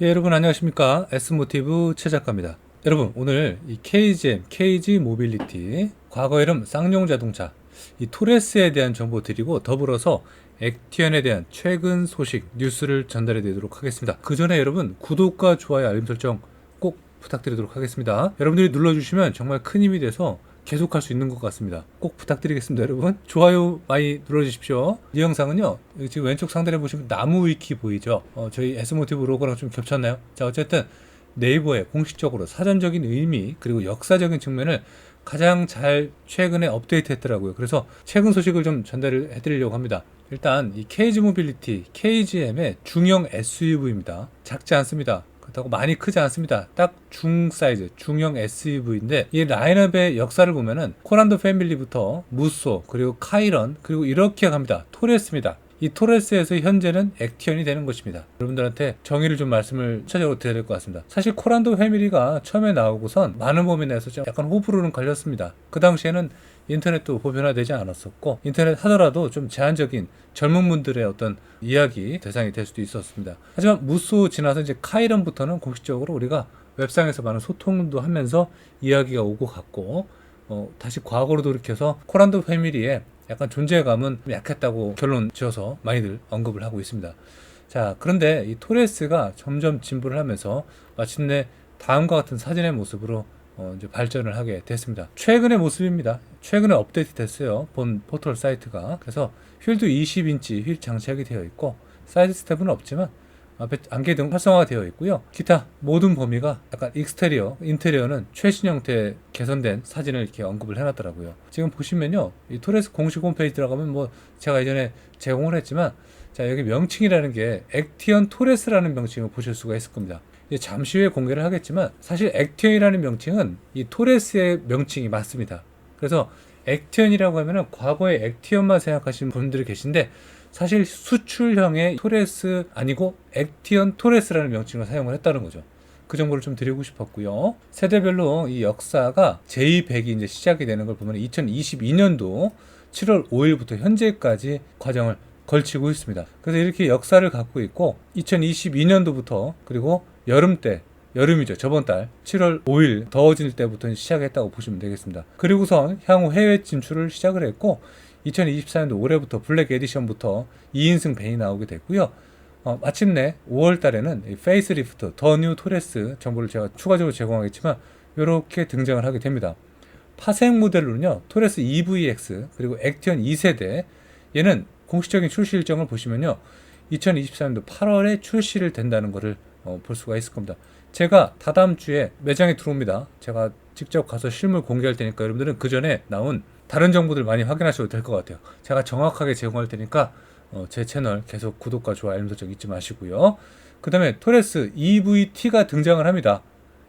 예, 여러분 안녕하십니까? S모티브 최 작가입니다. 여러분 오늘 이 KGM, KG 모빌리티, 과거 이름 쌍용 자동차, 이 토레스에 대한 정보 드리고 더불어서 액티언에 대한 최근 소식, 뉴스를 전달해 드리도록 하겠습니다. 그 전에 여러분 구독과 좋아요, 알림 설정 꼭 부탁드리도록 하겠습니다. 여러분들이 눌러주시면 정말 큰 힘이 돼서 계속할 수 있는 것 같습니다. 꼭 부탁드리겠습니다, 여러분. 좋아요 많이 눌러주십시오. 이 영상은요, 지금 왼쪽 상단에 보시면 나무 위키 보이죠? 저희 S모티브 로고랑 좀 겹쳤나요? 자, 어쨌든 네이버에 공식적으로 사전적인 의미 그리고 역사적인 측면을 가장 잘 최근에 업데이트 했더라고요. 그래서 최근 소식을 좀 전달을 해드리려고 합니다. 일단 이 KG 모빌리티, KGM의 중형 SUV입니다. 작지 않습니다. 그렇다고 많이 크지 않습니다. 딱 중 사이즈, 중형 SUV인데 이 라인업의 역사를 보면은 코란도 패밀리부터 무쏘, 그리고 카이런, 그리고 이렇게 갑니다. 토레스입니다. 이 토레스에서 현재는 액티언이 되는 것입니다. 여러분들한테 정의를 좀 말씀을 구체적으로 드려야 될 것 같습니다. 사실 코란도 패밀리가 처음에 나오고선 많은 범위 내에서 좀 약간 호불호는 걸렸습니다. 그 당시에는 인터넷도 보편화되지 않았었고 인터넷 하더라도 좀 제한적인 젊은 분들의 어떤 이야기 대상이 될 수도 있었습니다. 하지만 무쏘 지나서 이제 카이런부터는 공식적으로 우리가 웹상에서 많은 소통도 하면서 이야기가 오고 갔고 다시 과거로 돌이켜서 코란도 패밀리의 약간 존재감은 약했다고 결론 지어서 많이들 언급을 하고 있습니다. 자, 그런데 이 토레스가 점점 진보를 하면서 마침내 다음과 같은 사진의 모습으로 이제 발전을 하게 됐습니다. 최근의 모습입니다. 최근에 업데이트 됐어요. 본 포털 사이트가. 그래서 휠도 20인치 휠 장착이 되어 있고 사이드 스텝은 없지만 앞에 안개등 활성화가 되어 있고요. 기타 모든 범위가 약간 익스테리어, 인테리어는 최신 형태 개선된 사진을 이렇게 언급을 해놨더라고요. 지금 보시면요, 이 토레스 공식 홈페이지 들어가면 뭐 제가 예전에 제공을 했지만 자, 여기 명칭이라는 게 액티언 토레스라는 명칭을 보실 수가 있을 겁니다. 잠시 후에 공개를 하겠지만 사실 액티언이라는 명칭은 이 토레스의 명칭이 맞습니다. 그래서 액티언이라고 하면은 과거의 액티언만 생각하시는 분들이 계신데 사실 수출형의 토레스 아니고 액티언 토레스라는 명칭을 사용을 했다는 거죠. 그 정보를 좀 드리고 싶었고요. 세대별로 이 역사가 J100이 이제 시작이 되는 걸 보면 2022년도 7월 5일부터 현재까지 과정을 걸치고 있습니다. 그래서 이렇게 역사를 갖고 있고 2022년도부터 그리고 여름 때 여름이죠. 저번 달 7월 5일 더워질 때부터 시작했다고 보시면 되겠습니다. 그리고선 향후 해외 진출을 시작을 했고 2024년도 올해부터 블랙 에디션부터 2인승 벤이 나오게 됐고요. 마침내 5월 달에는 페이스리프트 더 뉴 토레스 정보를 제가 추가적으로 제공하겠지만 이렇게 등장을 하게 됩니다. 파생 모델로는요. 토레스 EVX 그리고 액티언 2세대 얘는 공식적인 출시 일정을 보시면요. 2024년도 8월에 출시를 된다는 것을 볼 수가 있을 겁니다. 제가 다다음 주에 매장에 들어옵니다. 제가 직접 가서 실물 공개할 테니까 여러분들은 그 전에 나온 다른 정보들 많이 확인하셔도 될 것 같아요. 제가 정확하게 제공할 테니까 제 채널 계속 구독과 좋아요, 알림 설정 잊지 마시고요. 그 다음에 토레스 EVT가 등장을 합니다.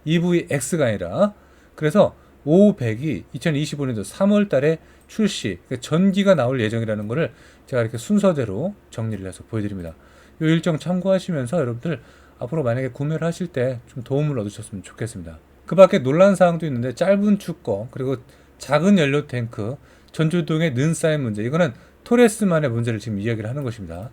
EVX가 아니라. 그래서 500이 2025년도 3월 달에 출시, 그러니까 전기가 나올 예정이라는 것을 제가 이렇게 순서대로 정리를 해서 보여드립니다. 이 일정 참고하시면서 여러분들 앞으로 만약에 구매를 하실 때 좀 도움을 얻으셨으면 좋겠습니다. 그 밖에 논란사항도 있는데 짧은 축거, 그리고 작은 연료 탱크, 전조등의 는 쌓인 문제, 이거는 토레스만의 문제를 지금 이야기를 하는 것입니다.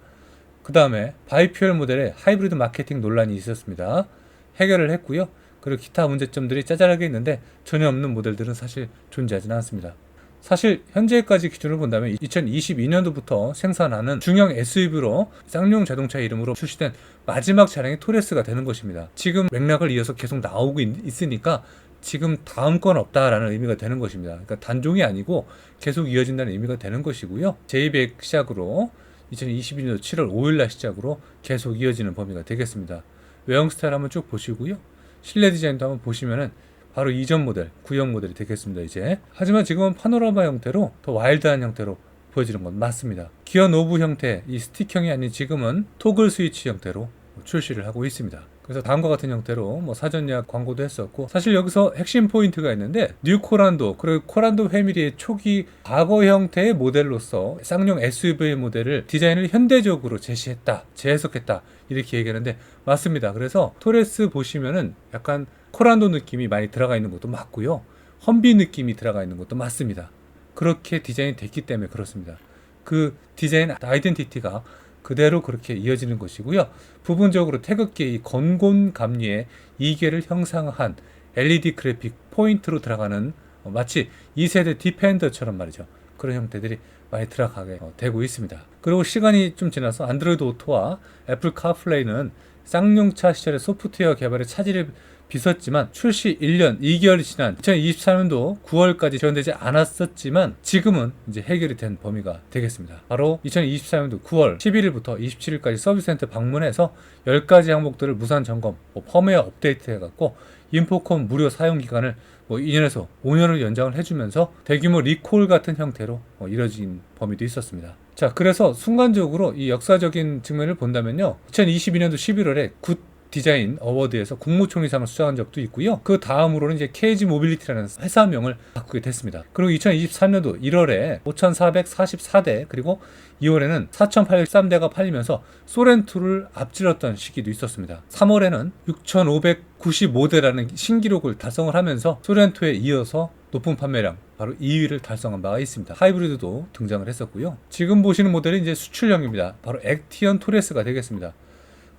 그 다음에 바이퓨얼 모델의 하이브리드 마케팅 논란이 있었습니다. 해결을 했고요. 그리고 기타 문제점들이 짜잘하게 있는데 전혀 없는 모델들은 사실 존재하지는 않습니다. 사실 현재까지 기준을 본다면 2022년도부터 생산하는 중형 SUV로 쌍용 자동차 이름으로 출시된 마지막 차량이 토레스가 되는 것입니다. 지금 맥락을 이어서 계속 나오고 있으니까 지금 다음 건 없다라는 의미가 되는 것입니다. 그러니까 단종이 아니고 계속 이어진다는 의미가 되는 것이고요. J100 시작으로 2022년도 7월 5일날 시작으로 계속 이어지는 범위가 되겠습니다. 외형 스타일 한번 쭉 보시고요. 실내 디자인도 한번 보시면은 바로 이전 모델, 구형 모델이 되겠습니다, 이제. 하지만 지금은 파노라마 형태로 더 와일드한 형태로 보여지는 건 맞습니다. 기어 노브 형태, 이 스틱형이 아닌 지금은 토글 스위치 형태로 출시를 하고 있습니다. 그래서 다음과 같은 형태로 뭐 사전 예약 광고도 했었고, 사실 여기서 핵심 포인트가 있는데 뉴 코란도, 그리고 코란도 패밀리의 초기 과거 형태의 모델로서 쌍용 SUV 모델을 디자인을 현대적으로 제시했다, 재해석했다, 이렇게 얘기하는데 맞습니다. 그래서 토레스 보시면은 약간 코란도 느낌이 많이 들어가 있는 것도 맞고요. 험비 느낌이 들어가 있는 것도 맞습니다. 그렇게 디자인이 됐기 때문에 그렇습니다. 그 디자인 아이덴티티가 그대로 그렇게 이어지는 것이고요. 부분적으로 태극기 이 건곤 감리의 2개를 형상한 LED 그래픽 포인트로 들어가는 마치 2세대 디펜더처럼 말이죠. 그런 형태들이 많이 들어가게 되고 있습니다. 그리고 시간이 좀 지나서 안드로이드 오토와 애플 카플레이는 쌍용차 시절의 소프트웨어 개발에 차질을 빚었지만 출시 1년 2개월이 지난 2024년도 9월까지 지원되지 않았었지만 지금은 이제 해결이 된 범위가 되겠습니다. 바로 2024년도 9월 11일부터 27일까지 서비스 센터 방문해서 10가지 항목들을 무상 점검, 펌웨어 업데이트 해갖고 인포컴 무료 사용 기간을 2년에서 5년을 연장을 해주면서 대규모 리콜 같은 형태로 이뤄진 범위도 있었습니다. 자, 그래서 순간적으로 이 역사적인 측면을 본다면요, 2022년도 11월에 굿 디자인 어워드에서 국무총리상을 수상한 적도 있고요. 그 다음으로는 이제 KG 모빌리티라는 회사명을 바꾸게 됐습니다. 그리고 2023년도 1월에 5,444대 그리고 2월에는 4,803대가 팔리면서 소렌토를 앞질렀던 시기도 있었습니다. 3월에는 6,595대라는 신기록을 달성을 하면서 소렌토에 이어서 높은 판매량 바로 2위를 달성한 바가 있습니다. 하이브리드도 등장을 했었고요. 지금 보시는 모델은 이제 수출형입니다. 바로 액티언 토레스가 되겠습니다.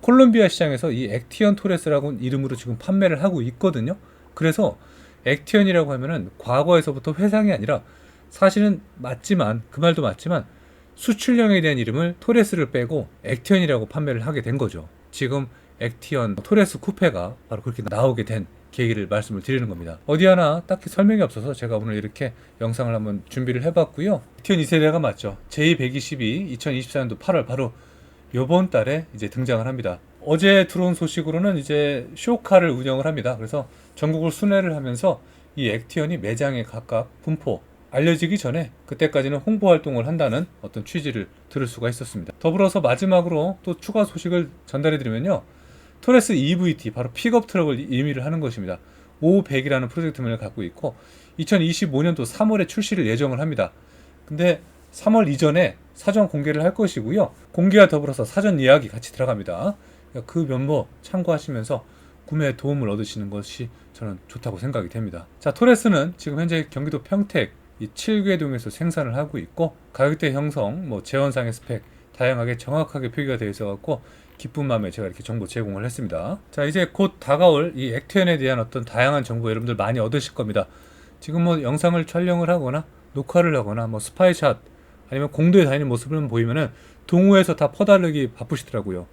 콜롬비아 시장에서 이 액티언 토레스라고 이름으로 지금 판매를 하고 있거든요. 그래서 액티언이라고 하면은 과거에서부터 회상이 아니라 사실은 맞지만 그 말도 맞지만 수출형에 대한 이름을 토레스를 빼고 액티언이라고 판매를 하게 된 거죠. 지금 액티언 토레스 쿠페가 바로 그렇게 나오게 된 계기를 말씀을 드리는 겁니다. 어디 하나 딱히 설명이 없어서 제가 오늘 이렇게 영상을 한번 준비를 해봤고요. 액티언 2세대가 맞죠. J122 2024년도 8월 바로 요번 달에 이제 등장을 합니다. 어제 들어온 소식으로는 이제 쇼카를 운영을 합니다. 그래서 전국을 순회를 하면서 이 액티언이 매장에 각각 분포 알려지기 전에 그때까지는 홍보 활동을 한다는 어떤 취지를 들을 수가 있었습니다. 더불어서 마지막으로 또 추가 소식을 전달해 드리면요, 토레스 EVT 바로 픽업 트럭을 의미를 하는 것입니다. 500이라는 프로젝트명을 갖고 있고 2025년도 3월에 출시를 예정을 합니다. 근데 3월 이전에 사전 공개를 할 것이고요. 공개와 더불어서 사전 예약이 같이 들어갑니다. 그 면모 참고하시면서 구매에 도움을 얻으시는 것이 저는 좋다고 생각이 됩니다. 자, 토레스는 지금 현재 경기도 평택 이 7개동에서 생산을 하고 있고 가격대 형성, 재원상의 스펙 다양하게 정확하게 표기가 되어 있어갖고 기쁜 마음에 제가 이렇게 정보 제공을 했습니다. 자, 이제 곧 다가올 이 액티언에 대한 어떤 다양한 정보 여러분들 많이 얻으실 겁니다. 지금 영상을 촬영을 하거나 녹화를 하거나 스파이샷 아니면 공도에 다니는 모습을 보이면은 동호회에서 다 퍼달르기 바쁘시더라고요.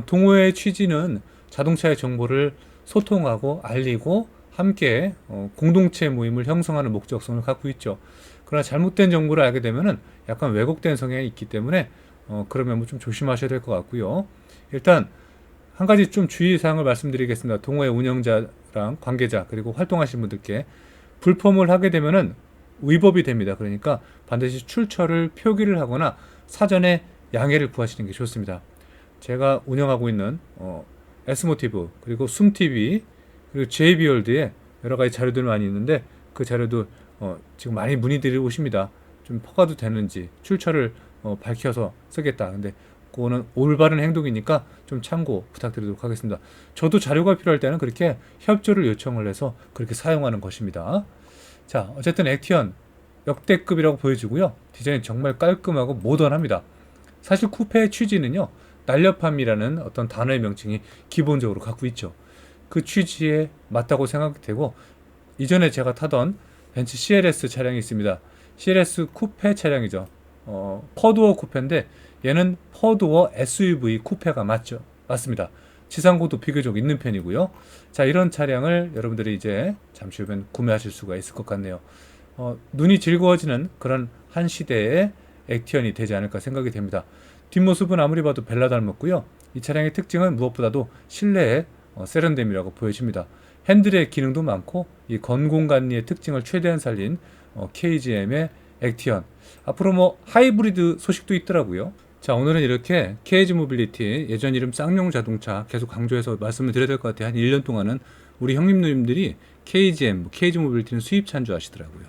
동호회의 취지는 자동차의 정보를 소통하고 알리고 함께 공동체 모임을 형성하는 목적성을 갖고 있죠. 그러나 잘못된 정보를 알게 되면은 약간 왜곡된 성향이 있기 때문에 그러면 좀 조심하셔야 될 것 같고요. 일단 한 가지 좀 주의사항을 말씀드리겠습니다. 동호회 운영자랑 관계자 그리고 활동하시는 분들께 불펌을 하게 되면은 위법이 됩니다. 그러니까 반드시 출처를 표기를 하거나 사전에 양해를 구하시는 게 좋습니다. 제가 운영하고 있는 S모티브 그리고 숨TV 그리고 JB월드에 여러 가지 자료들 많이 있는데 그 자료도 지금 많이 문의들이 오십니다. 좀 퍼가도 되는지 출처를 밝혀서 쓰겠다. 근데 그거는 올바른 행동이니까 좀 참고 부탁드리도록 하겠습니다. 저도 자료가 필요할 때는 그렇게 협조를 요청을 해서 그렇게 사용하는 것입니다. 자, 어쨌든 액티언 역대급이라고 보여지고요. 디자인이 정말 깔끔하고 모던합니다. 사실 쿠페의 취지는요, 날렵함이라는 어떤 단어의 명칭이 기본적으로 갖고 있죠. 그 취지에 맞다고 생각되고 이전에 제가 타던 벤츠 CLS 차량이 있습니다. CLS 쿠페 차량이죠. 퍼도어 쿠페인데 얘는 퍼도어 SUV 쿠페가 맞습니다. 지상고도 비교적 있는 편이고요. 자, 이런 차량을 여러분들이 이제 잠시 후면 구매하실 수가 있을 것 같네요. 눈이 즐거워지는 그런 한 시대의 액티언이 되지 않을까 생각이 됩니다. 뒷모습은 아무리 봐도 벨라 닮았고요. 이 차량의 특징은 무엇보다도 실내의 세련됨이라고 보여집니다. 핸들의 기능도 많고 이 건공간리의 특징을 최대한 살린 KGM의 액티언. 앞으로 하이브리드 소식도 있더라고요. 자, 오늘은 이렇게 KG 모빌리티 예전 이름 쌍용 자동차 계속 강조해서 말씀을 드려야 될 것 같아요. 한 1년 동안은 우리 형님 누님들이 KGM, KG 모빌리티는 수입 찬주 하시더라고요.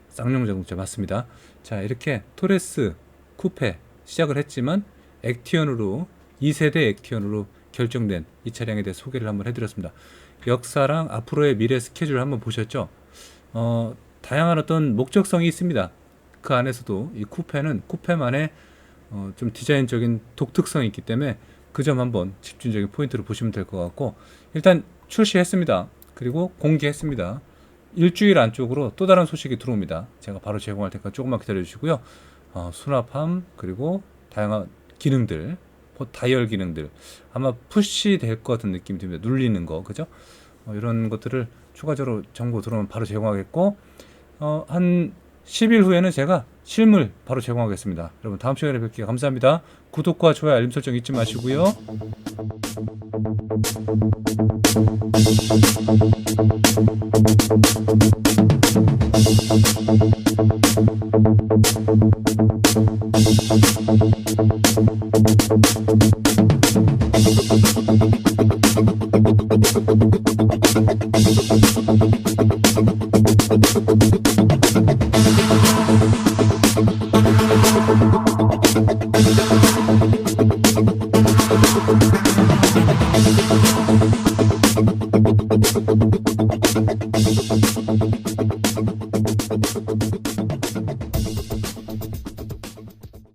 쌍용 자동차 맞습니다. 자, 이렇게 토레스 쿠페 시작을 했지만 액티언으로 2세대 액티언으로 결정된 이 차량에 대해 소개를 한번 해드렸습니다. 역사랑 앞으로의 미래 스케줄을 한번 보셨죠? 다양한 어떤 목적성이 있습니다. 그 안에서도 이 쿠페는 쿠페만의 좀 디자인적인 독특성이 있기 때문에 그 점 한번 집중적인 포인트로 보시면 될 것 같고, 일단 출시했습니다. 그리고 공개했습니다. 일주일 안쪽으로 또 다른 소식이 들어옵니다. 제가 바로 제공할 테니까 조금만 기다려 주시고요. 수납함 그리고 다양한 기능들, 다이얼 기능들 아마 푸시 될 것 같은 느낌이 듭니다. 눌리는 거, 그죠? 이런 것들을 추가적으로 정보 들어오면 바로 제공하겠고, 한 10일 후에는 제가 실물 바로 제공하겠습니다. 여러분 다음 시간에 뵐게요. 감사합니다. 구독과 좋아요, 알림 설정 잊지 마시고요.